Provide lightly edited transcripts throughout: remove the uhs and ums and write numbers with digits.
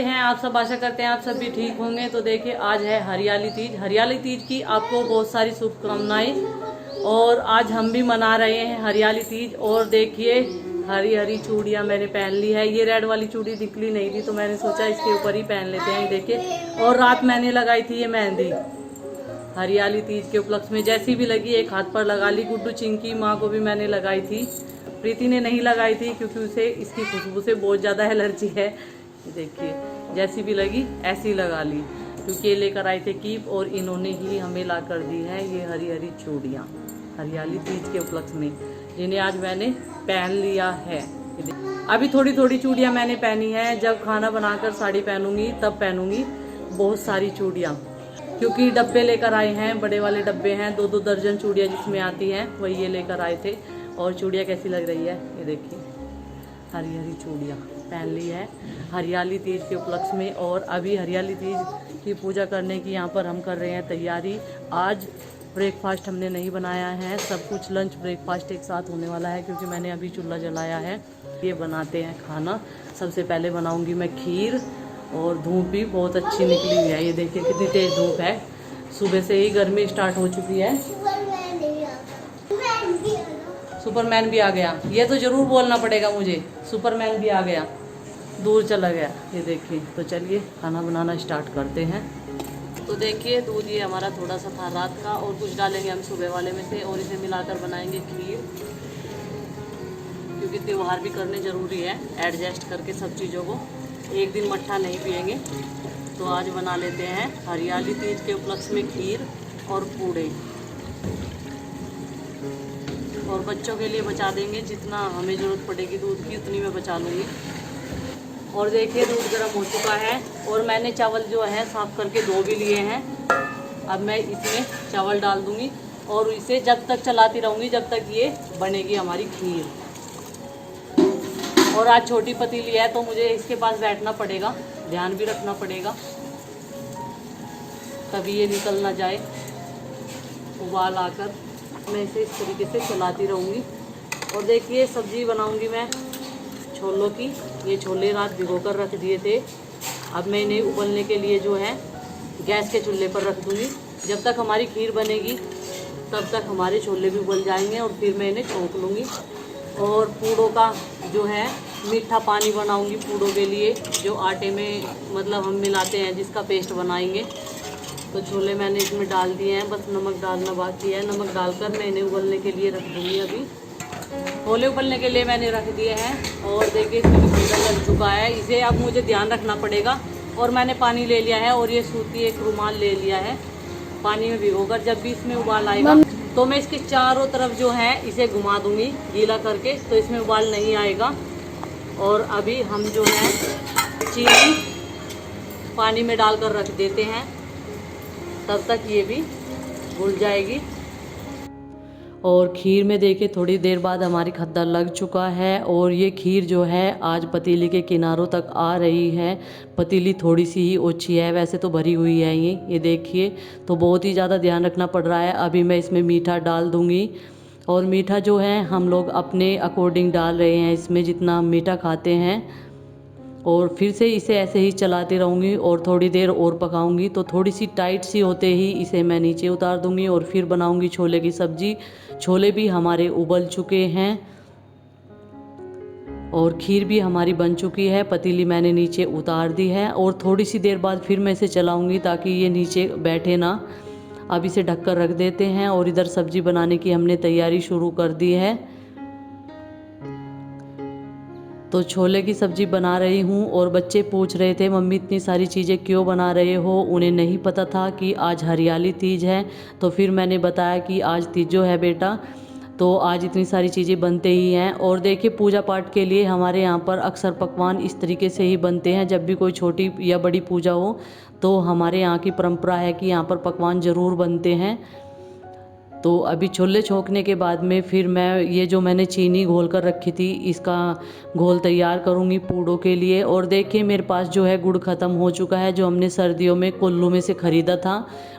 हैं आप सब? आशा करते हैं आप सब भी ठीक होंगे। तो देखिए आज है हरियाली तीज। हरियाली तीज की आपको बहुत सारी शुभकामनाएं। और आज हम भी मना रहे हैं हरियाली तीज। और देखिए हरी हरी चूड़ियाँ मैंने पहन ली है। ये रेड वाली चूड़ी निकली नहीं थी तो मैंने सोचा इसके ऊपर ही पहन लेते हैं। देखिए और रात मैंने लगाई थी ये मेहंदी हरियाली तीज के उपलक्ष्य में। जैसी भी लगी एक हाथ पर लगा ली। गुड्डू चिंकी माँ को भी मैंने लगाई थी। प्रीति ने नहीं लगाई थी क्योंकि उसे इसकी खुशबू से बहुत ज़्यादा एलर्जी है। देखिए जैसी भी लगी ऐसी लगा ली क्योंकि ये लेकर आए थे कीप और इन्होंने ही हमें ला कर दी है ये हरी हरी चूड़ियाँ हरियाली तीज के उपलक्ष्य में, जिन्हें आज मैंने पहन लिया है। अभी थोड़ी थोड़ी चूड़ियाँ मैंने पहनी है। जब खाना बनाकर साड़ी पहनूंगी तब पहनूंगी बहुत सारी चूड़ियाँ, क्योंकि डब्बे लेकर आए हैं। बड़े वाले डब्बे हैं, 2-2 दर्जन चूड़ियाँ जिसमें आती हैं, वही ये लेकर आए थे। और चूड़ियाँ कैसी लग रही है ये देखिए, हरी हरी चूड़ियाँ पहन ली है हरियाली तीज के उपलक्ष्य में। और अभी हरियाली तीज की पूजा करने की यहाँ पर हम कर रहे हैं तैयारी। आज ब्रेकफास्ट हमने नहीं बनाया है, सब कुछ लंच ब्रेकफास्ट एक साथ होने वाला है क्योंकि मैंने अभी चूल्हा जलाया है। ये बनाते हैं खाना। सबसे पहले बनाऊंगी मैं खीर। और धूप भी बहुत अच्छी निकली हुई है, ये देखिए कितनी तेज धूप है। सुबह से ही गर्मी स्टार्ट हो चुकी है। सुपरमैन भी आ गया, ये तो जरूर बोलना पड़ेगा मुझे, सुपरमैन भी आ गया, दूर चला गया। ये देखिए तो चलिए खाना बनाना स्टार्ट करते हैं। तो देखिए दूध ये हमारा थोड़ा सा था रात का और कुछ डालेंगे हम सुबह वाले में से और इसे मिलाकर बनाएंगे खीर, क्योंकि त्योहार भी करने ज़रूरी है एडजस्ट करके सब चीज़ों को। एक दिन मट्ठा नहीं पियेंगे तो आज बना लेते हैं हरियाली तीज के उपलक्ष्य में खीर और पूड़े। और बच्चों के लिए बचा देंगे, जितना हमें ज़रूरत पड़ेगी दूध की उतनी मैं बचा लूँगी। और देखिए दूध गर्म हो चुका है और मैंने चावल जो है साफ़ करके धो भी लिए हैं। अब मैं इसमें चावल डाल दूँगी और इसे जब तक चलाती रहूँगी जब तक ये बनेगी हमारी खीर। और आज छोटी पतीली है तो मुझे इसके पास बैठना पड़ेगा, ध्यान भी रखना पड़ेगा कभी ये निकल ना जाए उबाल आकर। मैं इसे इस तरीके से चलाती रहूँगी। और देखिए सब्ज़ी बनाऊँगी मैं छोलों की। ये छोले रात भिगो कर रख दिए थे। अब मैं इन्हें उबलने के लिए जो है गैस के चूल्हे पर रख दूँगी। जब तक हमारी खीर बनेगी तब तक हमारे छोले भी उबल जाएंगे और फिर मैं इन्हें छौंक लूँगी। और पूड़ों का जो है मीठा पानी बनाऊँगी पूड़ों के लिए, जो आटे में मतलब हम मिलाते हैं, जिसका पेस्ट बनाएंगे। तो छोले मैंने इसमें डाल दिए हैं, बस नमक डालना बाकी है। नमक डालकर मैं इन्हें उबलने के लिए रख दूँगी। अभी छोले उबलने के लिए मैंने रख दिए हैं। और देखिए इसमें भी भूजा लग चुका है, इसे अब मुझे ध्यान रखना पड़ेगा। और मैंने पानी ले लिया है और ये सूती एक रुमाल ले लिया है पानी में भिगोकर। जब भी इसमें उबाल आएगा तो मैं इसके चारों तरफ जो है इसे घुमा दूँगी गीला करके, तो इसमें उबाल नहीं आएगा। और अभी हम जो है चीनी पानी में डालकर रख देते हैं, तब तक ये भी घुल जाएगी। और खीर में देखिए थोड़ी देर बाद हमारी खद्दा लग चुका है और ये खीर जो है आज पतीली के किनारों तक आ रही है। पतीली थोड़ी सी ही ओछी है, वैसे तो भरी हुई है ये देखिए, तो बहुत ही ज़्यादा ध्यान रखना पड़ रहा है। अभी मैं इसमें मीठा डाल दूँगी। और मीठा जो है हम लोग अपने अकॉर्डिंग डाल रहे हैं इसमें, जितना हम मीठा खाते हैं। और फिर से इसे ऐसे ही चलाती रहूँगी और थोड़ी देर और पकाऊंगी। तो थोड़ी सी टाइट सी होते ही इसे मैं नीचे उतार दूँगी और फिर बनाऊँगी छोले की सब्ज़ी। छोले भी हमारे उबल चुके हैं और खीर भी हमारी बन चुकी है। पतीली मैंने नीचे उतार दी है और थोड़ी सी देर बाद फिर मैं इसे चलाऊँगी ताकि ये नीचे बैठे ना। अब इसे ढककर रख देते हैं और इधर सब्ज़ी बनाने की हमने तैयारी शुरू कर दी है। तो छोले की सब्ज़ी बना रही हूँ और बच्चे पूछ रहे थे मम्मी इतनी सारी चीज़ें क्यों बना रहे हो। उन्हें नहीं पता था कि आज हरियाली तीज है। तो फिर मैंने बताया कि आज तीजो है बेटा, तो आज इतनी सारी चीज़ें बनते ही हैं। और देखिए पूजा पाठ के लिए हमारे यहाँ पर अक्सर पकवान इस तरीके से ही बनते हैं। जब भी कोई छोटी या बड़ी पूजा हो तो हमारे यहाँ की परंपरा है कि यहाँ पर पकवान ज़रूर बनते हैं। तो अभी छोले छोंकने के बाद में फिर मैं ये जो मैंने चीनी घोल कर रखी थी इसका घोल तैयार करूँगी पूड़ों के लिए। और देखिए मेरे पास जो है गुड़ ख़त्म हो चुका है, जो हमने सर्दियों में कोल्लू में से ख़रीदा था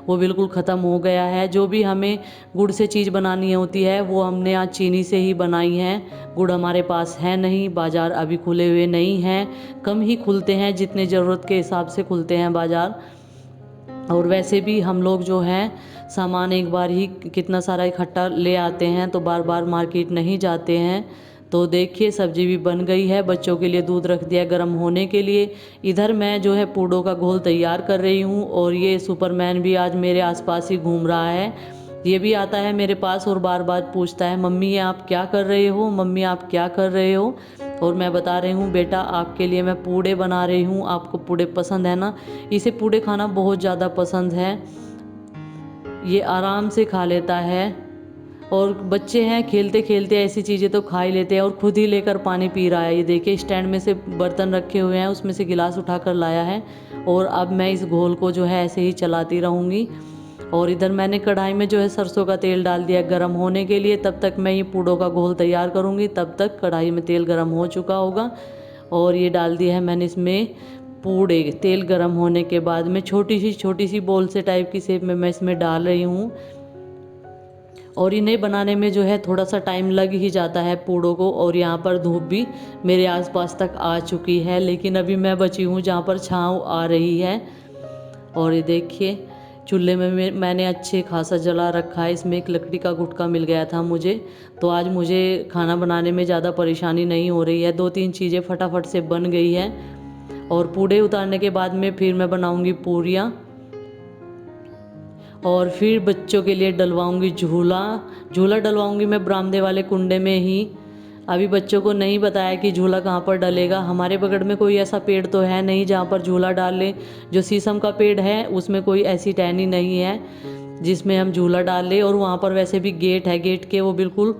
वो बिल्कुल ख़त्म हो गया है। जो भी हमें गुड़ से चीज़ बनानी होती है वो हमने आज चीनी से ही बनाई है। गुड़ हमारे पास है नहीं, बाज़ार अभी खुले हुए नहीं हैं, कम ही खुलते हैं, जितने ज़रूरत के हिसाब से खुलते हैं बाज़ार। और वैसे भी हम लोग जो है सामान एक बार ही कितना सारा इकट्ठा ले आते हैं, तो बार बार मार्केट नहीं जाते हैं। तो देखिए सब्जी भी बन गई है, बच्चों के लिए दूध रख दिया गर्म होने के लिए। इधर मैं जो है पूड़ों का घोल तैयार कर रही हूँ और ये सुपरमैन भी आज मेरे आसपास ही घूम रहा है। ये भी आता है मेरे पास और बार बार पूछता है, मम्मी ये आप क्या कर रहे हो, मम्मी आप क्या कर रहे हो। और मैं बता रही हूँ, बेटा आपके लिए मैं पूड़े बना रही हूँ, आपको पूड़े पसंद है ना। इसे पूड़े खाना बहुत ज़्यादा पसंद है, ये आराम से खा लेता है। और बच्चे हैं, खेलते खेलते ऐसी चीज़ें तो खा ही लेते हैं। और खुद ही लेकर पानी पी रहा है, ये देखिए स्टैंड में से बर्तन रखे हुए हैं उसमें से गिलास उठा कर लाया है। और अब मैं इस घोल को जो है ऐसे ही चलाती रहूँगी। और इधर मैंने कढ़ाई में जो है सरसों का तेल डाल दिया गर्म होने के लिए। तब तक मैं ये पूड़ों का घोल तैयार करूँगी, तब तक कढ़ाई में तेल गर्म हो चुका होगा। और ये डाल दिया है मैंने इसमें पूड़े। तेल गर्म होने के बाद में छोटी सी बॉल से टाइप की शेप में मैं इसमें डाल रही हूँ। और इन्हें बनाने में जो है थोड़ा सा टाइम लग ही जाता है पूड़ों को। और यहाँ पर धूप भी मेरे आसपास तक आ चुकी है, लेकिन अभी मैं बची हूँ जहाँ पर छाँव आ रही है। और ये देखिए चूल्हे में मैंने अच्छे खासा जला रखा है, इसमें एक लकड़ी का गुटका मिल गया था मुझे, तो आज मुझे खाना बनाने में ज़्यादा परेशानी नहीं हो रही है। 2-3 चीज़ें फटाफट से बन गई है। और पूड़े उतारने के बाद में फिर मैं बनाऊंगी पूरियाँ और फिर बच्चों के लिए डलवाऊंगी झूला डलवाऊंगी मैं बरामदे वाले कुंडे में ही। अभी बच्चों को नहीं बताया कि झूला कहाँ पर डलेगा। हमारे बगल में कोई ऐसा पेड़ तो है नहीं जहाँ पर झूला डाल लें। जो शीशम का पेड़ है उसमें कोई ऐसी टहनी नहीं है जिसमें हम झूला डाल लें। और वहाँ पर वैसे भी गेट है, गेट के वो बिल्कुल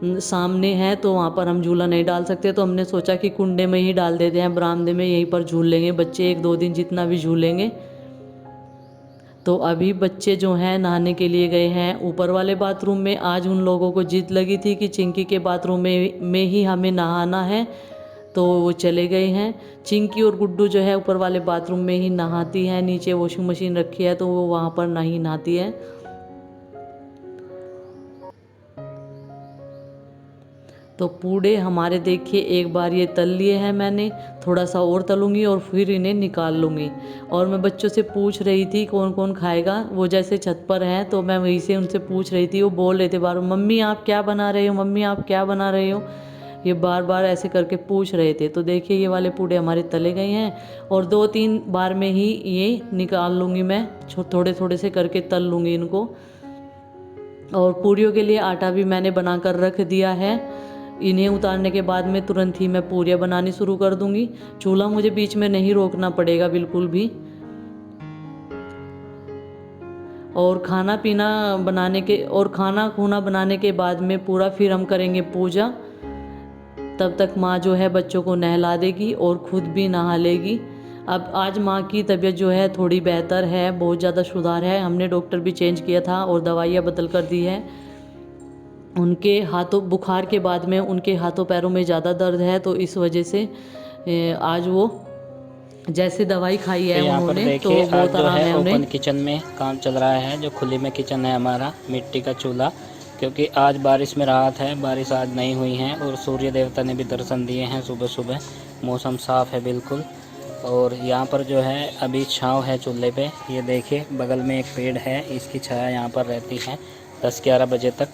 सामने है, तो वहाँ पर हम झूला नहीं डाल सकते। तो हमने सोचा कि कुंडे में ही डाल देते हैं, बरामदे में यहीं पर झूल लेंगे बच्चे 1-2 दिन जितना भी झूलेंगे। तो अभी बच्चे जो हैं नहाने के लिए गए हैं ऊपर वाले बाथरूम में। आज उन लोगों को जिद लगी थी कि चिंकी के बाथरूम में ही हमें नहाना है, तो वो चले गए हैं। चिंकी और गुड्डू जो है ऊपर वाले बाथरूम में ही नहाती है, नीचे वॉशिंग मशीन रखी है तो वो वहाँ पर नहीं नहाती है। तो पूड़े हमारे देखिए एक बार ये तल लिए हैं मैंने, थोड़ा सा और तलूँगी और फिर इन्हें निकाल लूँगी। और मैं बच्चों से पूछ रही थी कौन कौन खाएगा, वो जैसे छत पर हैं तो मैं वहीं से उनसे पूछ रही थी। वो बोल रहे थे बार मम्मी आप क्या बना रहे हो, मम्मी आप क्या बना रहे हो, ये बार बार ऐसे करके पूछ रहे थे। तो देखिए ये वाले पूड़े हमारे तले गए हैं और 2-3 बार में ही ये निकाल लूँगी मैं, थोड़े थोड़े से करके तल लूँगी इनको। और पूरियों के लिए आटा भी मैंने बना कर रख दिया है। इन्हें उतारने के बाद में तुरंत ही मैं पूरियाँ बनानी शुरू कर दूंगी। चूल्हा मुझे बीच में नहीं रोकना पड़ेगा बिल्कुल भी। और खाना खूना बनाने के बाद में पूरा फिर हम करेंगे पूजा। तब तक माँ जो है बच्चों को नहला देगी और खुद भी नहा लेगी। अब आज माँ की तबीयत जो है थोड़ी बेहतर है, बहुत ज़्यादा सुधार है। हमने डॉक्टर भी चेंज किया था और दवाइयाँ बदल कर दी है। उनके हाथों बुखार के बाद में उनके हाथों पैरों में ज़्यादा दर्द है, तो इस वजह से आज वो जैसे दवाई खाई है यहाँ पर उन्होंने तो देखिए आज बहुत जो आराम है है ओपन उन्हें। किचन में काम चल रहा है। जो खुले में किचन है हमारा मिट्टी का चूल्हा, क्योंकि आज बारिश में राहत है, बारिश आज नहीं हुई है और सूर्य देवता ने भी दर्शन दिए हैं सुबह सुबह। मौसम साफ़ है बिल्कुल। और यहाँ पर जो है अभी छाँव है चूल्हे पे। ये देखिए बगल में एक पेड़ है, इसकी छाया यहाँ पर रहती है 10-11 बजे तक,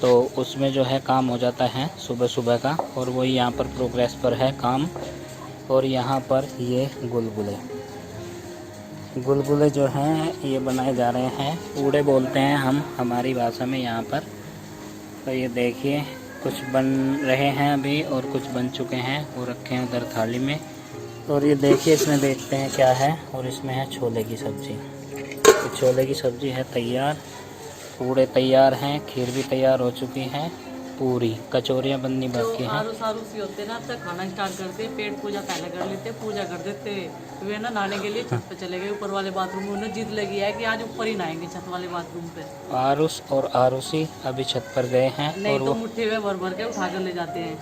तो उसमें जो है काम हो जाता है सुबह सुबह का। और वही यहाँ पर प्रोग्रेस पर है काम। और यहाँ पर ये गुलगुले जो हैं ये बनाए जा रहे हैं, पूड़े बोलते हैं हम हमारी भाषा में यहाँ पर। तो ये देखिए कुछ बन रहे हैं अभी और कुछ बन चुके हैं, वो रखे हैं उधर थाली में। और ये देखिए इसमें देखते हैं क्या है। और इसमें है छोले की सब्ज़ी। तो छोले की सब्ज़ी है तैयार, पूड़े तैयार हैं, खीर भी तैयार हो चुकी है। पूरी, कचौरियाँ बननी जो बाकी हैं। आरू सारू सी होते ना तब खाना स्टार्ट करते, पेट पूजा पहले कर लेते, पूजा कर देते। वे ना नहाने के लिए छत पे चले गए, ऊपर वाले बाथरूम में। उन्हें जिद लगी है कि आज ऊपर ही नहाएंगे छत वाले बाथरूम पे। आरुष और आरुषि अभी छत पर गए हैं नहीं और तो मुट्ठी में भर भर के उठा कर ले जाते हैं।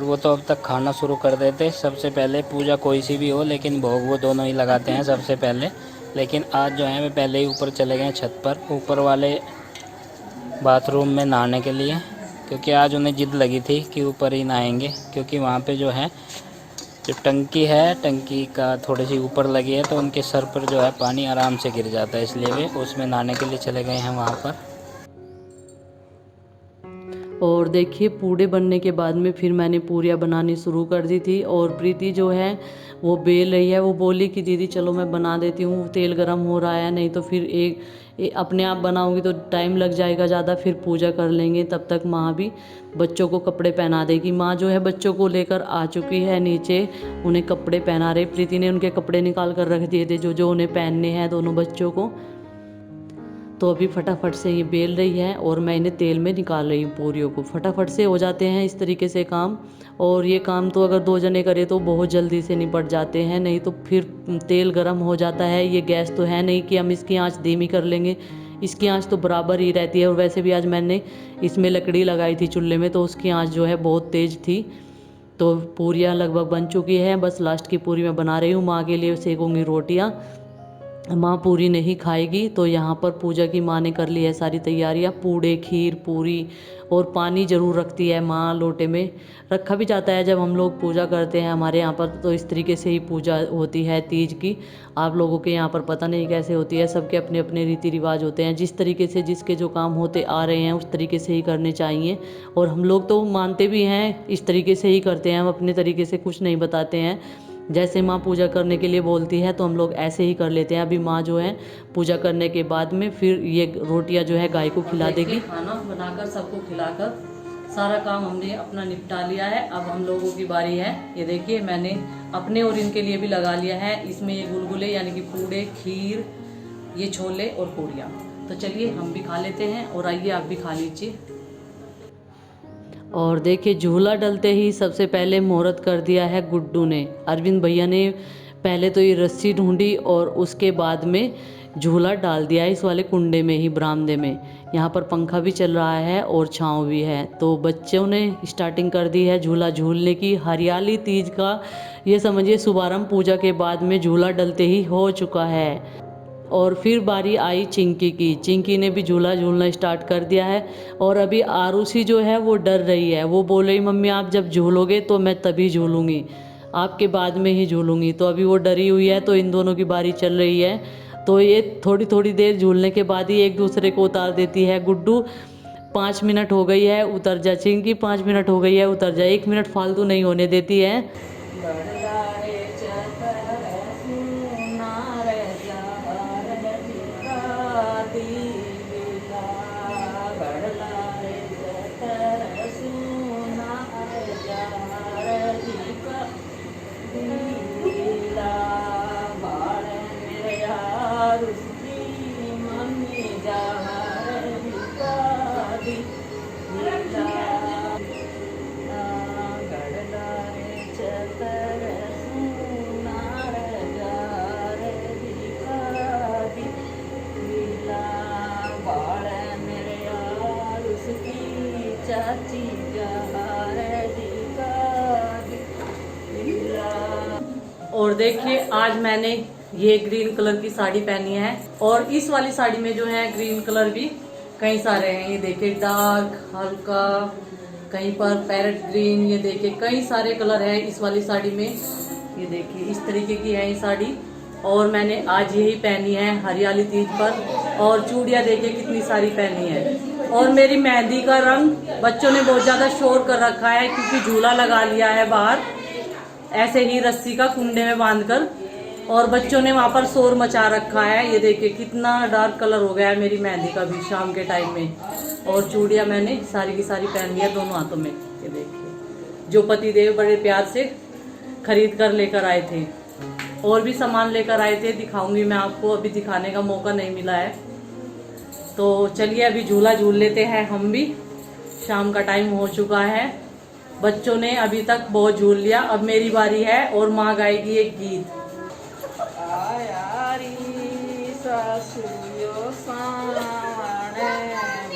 वो तो अब तक खाना शुरू कर देते। सबसे पहले पूजा कोई सी भी हो, लेकिन भोग वो दोनों ही लगाते हैं सबसे पहले। लेकिन आज जो है वे पहले ही ऊपर चले गए छत पर, ऊपर वाले बाथरूम में नहाने के लिए, क्योंकि आज उन्हें जिद लगी थी कि ऊपर ही नहाएंगे। क्योंकि वहाँ पे जो है जो टंकी है, टंकी का थोड़ी सी ऊपर लगी है, तो उनके सर पर जो है पानी आराम से गिर जाता है, इसलिए वे उसमें नहाने के लिए चले गए हैं वहाँ पर। और देखिए पूड़े बनने के बाद में फिर मैंने पूरियाँ बनानी शुरू कर दी थी। और प्रीति जो है वो बेल रही है। वो बोली कि दीदी चलो मैं बना देती हूँ, तेल गरम हो रहा है, नहीं तो फिर अपने आप बनाऊंगी तो टाइम लग जाएगा ज़्यादा, फिर पूजा कर लेंगे। तब तक माँ भी बच्चों को कपड़े पहना देगी। माँ जो है बच्चों को लेकर आ चुकी है नीचे, उन्हें कपड़े पहना रही। प्रीति ने उनके कपड़े निकाल कर रख दिए थे जो जो उन्हें पहनने हैं दोनों बच्चों को। तो अभी फटाफट से ये बेल रही है और मैं इन्हें तेल में निकाल रही हूँ पूरियों को। फटाफट से हो जाते हैं इस तरीके से काम। और ये काम तो अगर 2 जने करें तो बहुत जल्दी से निपट जाते हैं, नहीं तो फिर तेल गर्म हो जाता है। ये गैस तो है नहीं कि हम इसकी आंच धीमी कर लेंगे, इसकी आंच तो बराबर ही रहती है। और वैसे भी आज मैंने इसमें लकड़ी लगाई थी चूल्हे में, तो उसकी आंच जो है बहुत तेज़ थी। तो पूरियाँ लगभग बन चुकी हैं, बस लास्ट की पूरी मैं बना रही हूँ। माँ के लिए सेकूँगी रोटियाँ। माँ पूरी नहीं खाएगी, तो यहाँ पर पूजा की माँ ने कर ली है सारी तैयारियाँ। पूड़े, खीर, पूरी और पानी ज़रूर रखती है माँ। लोटे में रखा भी जाता है जब हम लोग पूजा करते हैं। हमारे यहाँ पर तो इस तरीके से ही पूजा होती है तीज की। आप लोगों के यहाँ पर पता नहीं कैसे होती है, सबके अपने अपने रीति रिवाज होते हैं। जिस तरीके से जिसके जो काम होते आ रहे हैं उस तरीके से ही करने चाहिए। और हम लोग तो मानते भी हैं, इस तरीके से ही करते हैं। हम अपने तरीके से कुछ नहीं बताते हैं। जैसे माँ पूजा करने के लिए बोलती है तो हम लोग ऐसे ही कर लेते हैं। अभी माँ जो है पूजा करने के बाद में फिर ये रोटियां जो है गाय को खिला देगी। खाना बनाकर सबको खिलाकर सारा काम हमने अपना निपटा लिया है। अब हम लोगों की बारी है। ये देखिए मैंने अपने और इनके लिए भी लगा लिया है। इसमें ये गुलगुले यानी कि पूड़े, खीर, ये छोले और पूड़ियाँ। तो चलिए हम भी खा लेते हैं और आइए आप भी खा लीजिए। और देखिए झूला डलते ही सबसे पहले मुहूर्त कर दिया है गुड्डू ने। अरविंद भैया ने पहले तो ये रस्सी ढूंढी और उसके बाद में झूला डाल दिया इस वाले कुंडे में ही, बरामदे में। यहाँ पर पंखा भी चल रहा है और छाँव भी है। तो बच्चों ने स्टार्टिंग कर दी है झूला झूलने की। हरियाली तीज का ये समझिए शुभारंभ पूजा के बाद में झूला डलते ही हो चुका है। और फिर बारी आई चिंकी की। चिंकी ने भी झूला झूलना स्टार्ट कर दिया है। और अभी आरुषि जो है वो डर रही है। वो बोल रही मम्मी आप जब झूलोगे तो मैं तभी झूलूंगी, आपके बाद में ही झूलूंगी। तो अभी वो डरी हुई है। तो इन दोनों की बारी चल रही है। तो ये थोड़ी थोड़ी देर झूलने के बाद ही एक दूसरे को उतार देती है। गुड्डू 5 मिनट हो गई है, उतर जा। चिंकी 5 मिनट हो गई है, उतर जा। 1 मिनट फालतू नहीं होने देती है। और देखिए आज मैंने ये ग्रीन कलर की साड़ी पहनी है। और इस वाली साड़ी में जो है ग्रीन कलर भी कई सारे हैं। ये देखिए डार्क, हल्का, कहीं पर पैरेट ग्रीन, ये देखिए कई सारे कलर है इस वाली साड़ी में। ये देखिए इस तरीके की है ये साड़ी। और मैंने आज यही पहनी है हरियाली तीज पर। और चूड़ियाँ देखिए कितनी सारी पहनी है। और मेरी मेहंदी का रंग बच्चों ने बहुत ज़्यादा शोर कर रखा है, क्योंकि झूला लगा लिया है बाहर ऐसे ही रस्सी का कुंडे में बांधकर। और बच्चों ने वहाँ पर शोर मचा रखा है। ये देखिए कितना डार्क कलर हो गया है मेरी मेहंदी का भी शाम के टाइम में। और चूड़ियाँ मैंने सारी की सारी पहन लिया दोनों हाथों में। ये देखिए जो पतिदेव बड़े प्यार से खरीद कर लेकर आए थे। और भी सामान लेकर आए थे, दिखाऊंगी मैं आपको, अभी दिखाने का मौका नहीं मिला है। तो चलिए अभी झूला झूल लेते हैं हम भी। शाम का टाइम हो चुका है। बच्चों ने अभी तक बहुत झूल लिया, अब मेरी बारी है और माँ गाएगी एक गीत। आयारी सासुयो सावणे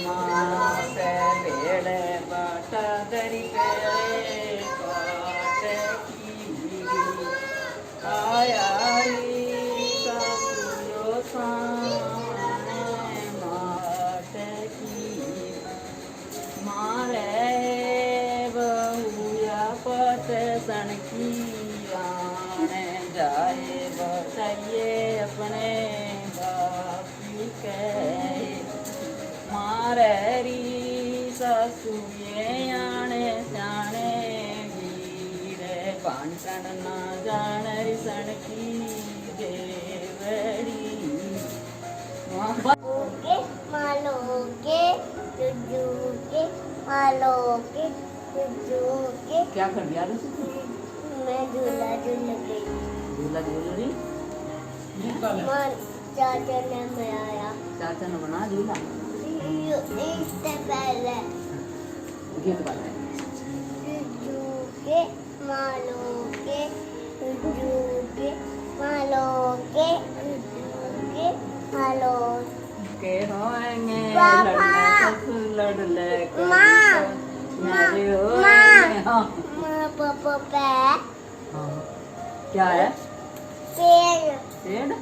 माँ से बेड़े बाटा दरी पेड़े काटे की। आयारी सासुयो सावणे माटे की। मारे बहुया पत सनकी आने जाए बताइए अपने बापी के। मारे री ससुए आने जाने गीरे बांटन ना जान री सनकी देवड़ी। ओके मालोके जुजुके मालोके जुजुके। क्या कर दिया मैं झूला झूल गई। झूला झूल रही। मन चाचा ने बनाया। चाचा ने बना झूला। इससे पहले गीत गाना है। जुजुके मालोके जुजुके मालोके जुजुके मालोके। के होएंगे पापा। लड़ ले माँ। मेरे माँ। होएंगे। हाँ माँ पापा पे हाँ। क्या है? पेड़ पेड़